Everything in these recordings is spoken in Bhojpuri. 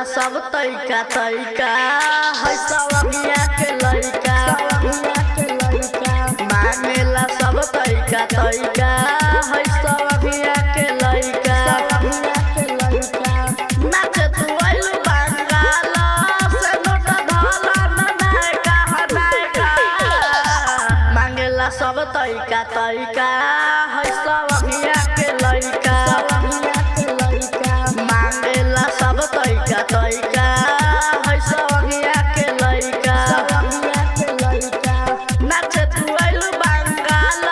सब तैका तैका है सवगिया के लइका मांगेला सब तैका तैका है सवगिया के लइका नाचे तू आइलू बंगाल से नोट धल नायका नायका मांगेला सब तैका तैका है सवगिया के लइका मांगेला सब तैका तैका है सवगिया के लइका नाचे तू आइलू बंगाल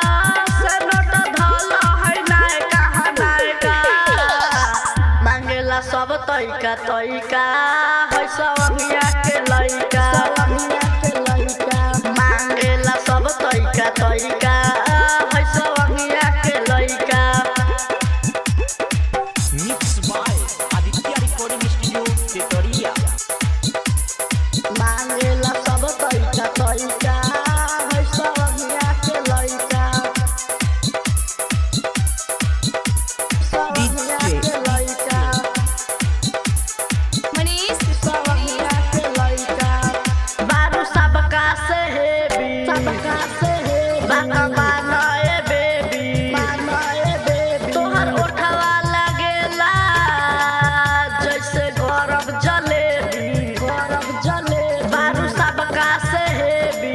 से नोट धल है नायका नायका मांगेला सब तैका तैका है सवगिया के लइका मांगेला सब तैका तैका है सवगिया के लइका mix by Aditya recording studio Tetariya. मांगेला सब तैका तैका है सवगिया के लइका सवगिया के लइका मनीष सवगिया के लइका बारू सबका से हेबी बाका मानए बेबी तोहर ओठवा लागेला जैसे गरम जलेबी बारू सबका से हेबी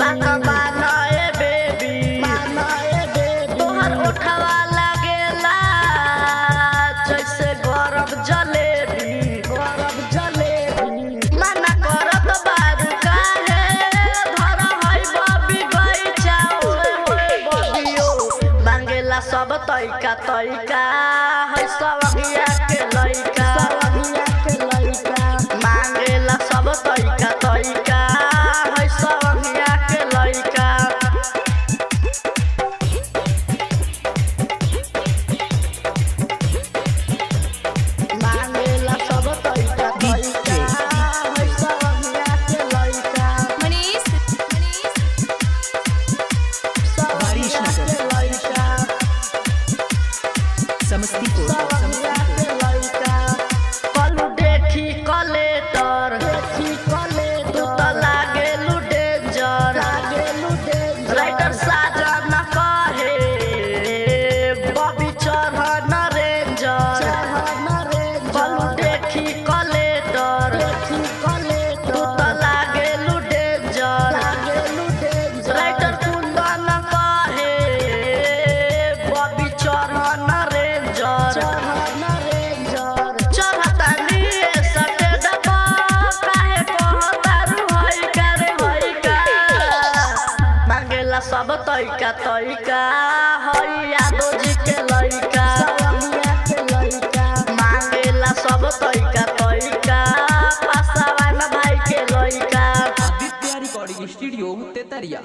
बाका मानए बेबी तोहर ओठवा लागेला जैसे गरम जलेबी मना करत बारू काहे धर है बबी गई चाओ बबियो मांगेला सब तैका तैका है सवगिया के लइका मांगेला सब तैका तैका है सवगिया के लइका मांगेला सब तैका तैका है सवगिया के लइका मनीष सवगिया के लइका समस्तीपुर सवगिया के लइका कलू देखी कलेटर तू त लागेलू डेंजर राइटर साजन कहे बबी चढ़न रेंजर कलू देखी कलेटर तू त लागेलू डेंजर राइटर कुंदन कहे बबी चढ़न रेंजर चढ़तानी सटे दबा काहे कहतारू है का मांगेला सब तैका तैका है यादव जी के लइका मांगेला सब तैका तैका पासवान भाई के लइका आदित्य रिकॉर्डिंग स्टूडियो तेतरिया।